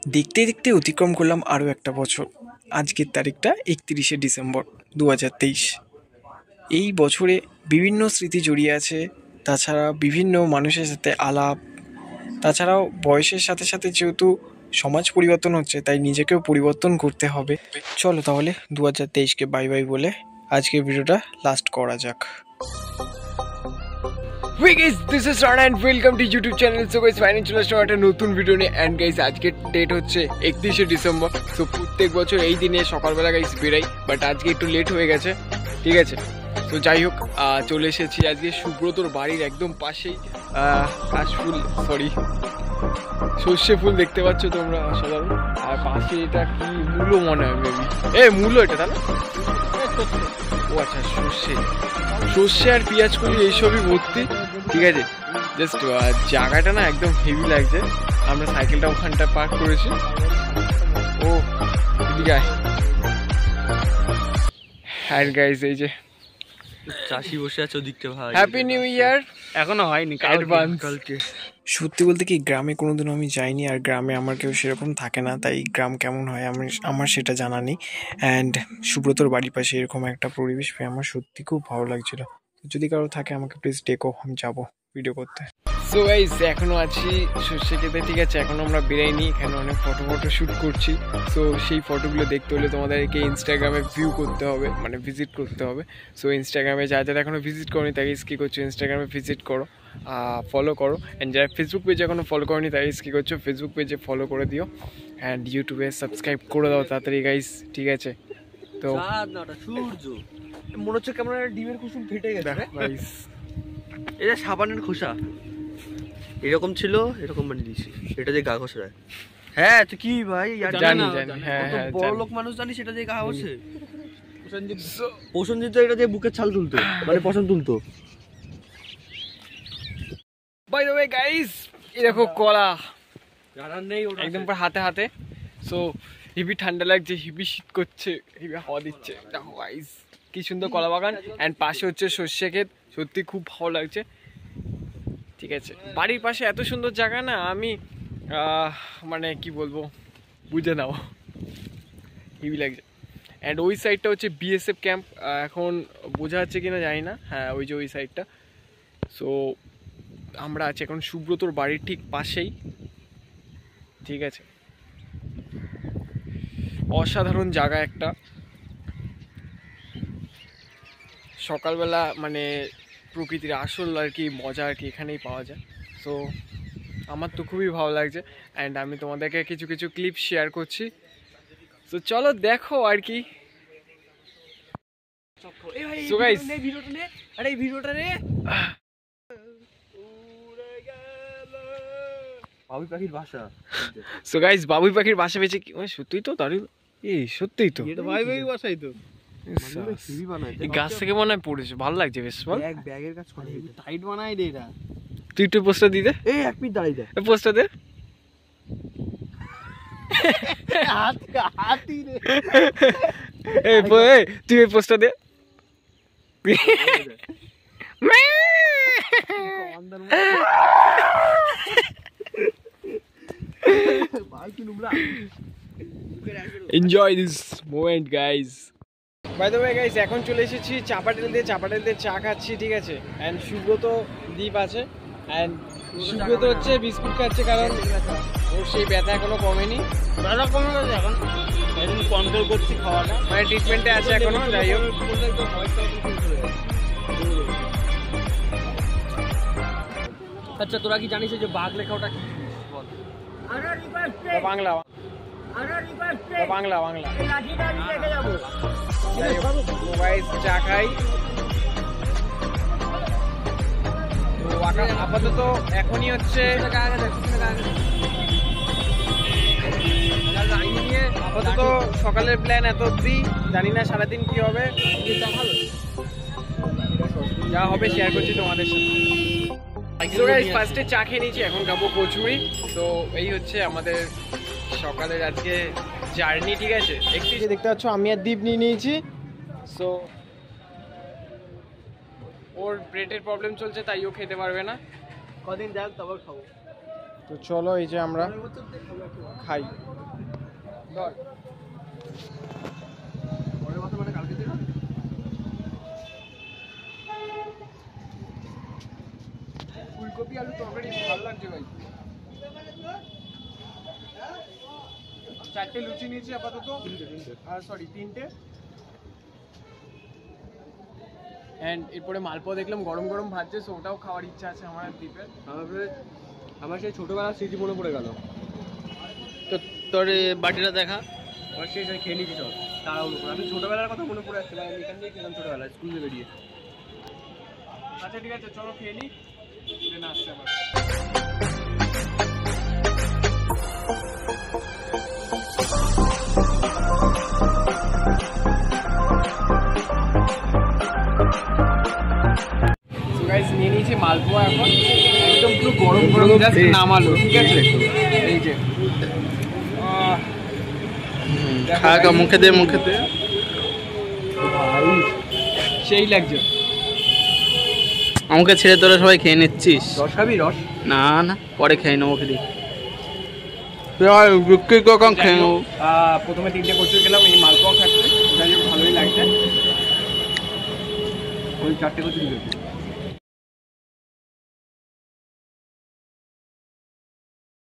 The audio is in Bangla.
দেখতে দেখতে অতিক্রম করলাম আরও একটা বছর। আজকের তারিখটা 31শে ডিসেম্বর 2023। এই বছরে বিভিন্ন স্মৃতি জড়িয়ে আছে, তাছাড়া বিভিন্ন মানুষের সাথে আলাপ, তাছাড়াও বয়সের সাথে সাথে যেহেতু সমাজ পরিবর্তন হচ্ছে তাই নিজেকেও পরিবর্তন করতে হবে। চলো তাহলে 2023কে বাই বাই বলে আজকের ভিডিওটা লাস্ট করা যাক। Hey guys, this is Rana and welcome to YouTube channel. So guys, finally চলে আসলাম একটা নতুন ভিডিও নিয়ে। অ্যান্ড গাইস, আজকের ডেট হচ্ছে 31শে ডিসেম্বর। সো প্রত্যেক বছর এই দিনে সকালবেলা গাইস বেরাই, বাট আজকে একটু লেট হয়ে গেছে, ঠিক আছে। তো যাই হোক, চলে এসেছি আজকে সুব্রতর বাড়ির একদম পাশেই কাশফুল, সরি সর্ষে ফুল দেখতে পাচ্ছ তোমরা অসাধারণ। আর পাশে এটা কি মূলো মনে হয়, মেবি মূলো এটা, তাহলে ও আচ্ছা সর্ষে আর পেঁয়াজ কলি এইসবই ভর্তি, ঠিক আছে। জাস্ট জায়গাটা না একদম হেভি লাগছে। আমরা সাইকেলটা ওখানটা পার্ক করেছি। ও এদিকে আর গাইস, এই যে চাষি বসে আছে ওদিকটা, ভাই হ্যাপি নিউ ইয়ার। এখনো হয়নি, কালকে। সত্যি বলতে কি, গ্রামে কোনোদিনও আমি যাইনি, আর গ্রামে আমার কেউ সেরকম থাকে না, তাই গ্রাম কেমন হয় আমার সেটা জানা নেই। অ্যান্ড সুব্রতর বাড়ির পাশে এরকম একটা পরিবেশ পেয়ে আমার সত্যি খুব ভালো লাগছিল। যদি কারো থাকে আমাকে প্লিজ ডেকো, আমি যাবো ভিডিও করতে। সো গাইস, এখনো আছি সর্ষে খেতে, ঠিক আছে। এখনো আমরা বেরাইনি, এখানে অনেক ফটো শ্যুট করছি। সো সেই ফটোগুলো দেখতে হলে তোমাদেরকে ইনস্টাগ্রামে ভিউ করতে হবে, মানে ভিজিট করতে হবে। সো ইনস্টাগ্রামে যারা এখনো ভিজিট করোনি তাই কী করছো, ইনস্টাগ্রামে ভিজিট করো, ফলো করো। অ্যান্ড যারা ফেসবুক পেজে এখনো ফলো করোনি তাই কী করছো, ফেসবুক পেজে ফলো করে দিও। অ্যান্ড ইউটিউবে সাবস্ক্রাইব করে দাও তাড়াতাড়ি গাইস, ঠিক আছে। তো সূর্য মনে হচ্ছে কেমন একটা ডিমের কুসুম ফেটে গেছে গাইস, এটা সাবানের খোসা এরকম ছিল, এরকম বানিয়ে দিয়েছি। এটা যে গা ঘষে, হ্যাঁ তো কি ভাই, জানি হ্যাঁ, বড় লোক মানুষ জানি সেটা যে গা ঘষে। প্রসেনজিৎ এটা যে বুকের ছাল তুলতো, মানে পছন্দ তুলতো। বাই দ্য ওয়ে গাইস, এই দেখো কলা একদম হাতে হাতে। সো হেভি ঠান্ডা লাগছে, হেভি শীত করছে, হেভি হাওয়া দিচ্ছে। দেখো গাইস কি সুন্দর কলা বাগান, অ্যান্ড পাশে হচ্ছে সর্ষে ক্ষেত। সত্যি খুব ভালো লাগছে, ঠিক আছে। বাড়ির পাশে এত সুন্দর জায়গা না, আমি মানে কি বলবো, বুঝে নাও, হেভি লাগছে। অ্যান্ড ওই সাইডটা হচ্ছে বিএসএফ ক্যাম্প, এখন বোঝা যাচ্ছে কিনা জানি না। হ্যাঁ, ওই যে ওই সাইডটা। সো আমরা আছি এখন সুব্রতর বাড়ির ঠিক পাশেই, ঠিক আছে। অসাধারণ জায়গা একটা, সকালবেলা মানে প্রকৃতির আসল আর কি মজা আর কি এখানেই পাওয়া যায়। সো আমার তো খুবই ভালো লাগছে, অ্যান্ড আমি তোমাদেরকে কিছু কিছু ক্লিপ শেয়ার করছি। তো চলো দেখো আর কি। সো গাইস, বাবুই পাখির বাসা। সো গাইস, বাবুই পাখির বাসা পেয়েছে কি, সত্যিই তো দারুণ, সত্যিই তো ভাই ভাই বাসাই তো এই গাছ থেকে মনে হয় পড়েছে, ভালো লাগছে বেশ। বল, ব্যাগের কাজ করে টাইট বানাই দে এরা। তুই একটু পোস্টার দিয়ে দে, এই এক মিনিট দাঁড়াই দে, পোস্টার দে। হাতি রে, তুই এই পোস্টার দে। Enjoy this moment guys. By the way guys, এখন চলে এসেছি চাপাটেল দিয়ে চা খাচ্ছি, ঠিক আছে। অ্যান্ড সুব্রত দ্বীপ আছে, অ্যান্ড সুব্রত হচ্ছে বিস্কুট খাচ্ছে, কারণ ওর সেই ব্যথা এখনো কমেনি। দাদা কমে গেছে, এখন কন্ট্রোল করছি খাওয়াটা, মানে ট্রিটমেন্টে আছে এখনো। যাই হোক, আচ্ছা তোরা কি জানিস যে বাঘ লেখা ওটা কি? বাংলা বাংলা বাংলা চা খাই। আপাতত এখনই হচ্ছে আপাতত সকালের প্ল্যান এত অব্দি, জানি না সারাদিন কি হবে, যা হবে শেয়ার করছি তোমাদের সাথে। ফার্স্টে চা খেয়ে নিয়েছি, এখন খাবো কচুরি। তো এই হচ্ছে আমাদের সকালের আজকে জার্নি, ঠিক আছে। একটি দেখতে পাচ্ছ আমি আর দীপ নিয়ে নিয়েছি। সো ওর পেটের প্রবলেম চলছে তাই ও খেতে পারবে না, কদিন যাক তারপর খাবো। তো চলো এই যে আমরা খাই। ফুলকপি আলু তরকারি ভালো লাগছে ভাই। 4টে লুচি নিয়েছি আপাতত, সরি 3টে। এন্ড এরপরে মালপোয়া দেখলাম গরম গরম ভাজছে, সো ওটাও খাওয়ার ইচ্ছা আছে আমার দ্বীপের। আমার সেই ছোটবেলার স্মৃতি মনে পড়ে গেল। তো তোর বাটিটা দেখা। আমার সেই খেয়ে নিয়েছি সব তাড়াহুড়ো করে। আমি ছোটবেলার কথা মনে পড়ে যাচ্ছে, আমি এখান থেকে খেলাম ছোটবেলায় স্কুল থেকে বেরিয়ে। আচ্ছা ঠিক আছে, চলো খেয়ে নি, দেন আসছে আবার। নিয়ে নিয়েছি মালপোয়া, এখন একদম পুরো গরম গরম জাস্ট নামালো, ঠিক আছে? এই যে খাগা মুখে দে, মুখে দে। সেই লাগছে। আমাকে ছেড়ে তোরা সবাই খেয়ে নিচ্ছিস। রস খাবি? রস না না, পরে খেয়ে নেবো। খেয়ে বিক্রি কখন খেয়ে নেবো। প্রথমে 3টে কচুর খেলাম, এই মালপোয়া খাচ্ছে, যাই হোক ভালোই লাগছে। ওই 4টে কচুরি খেয়েছি।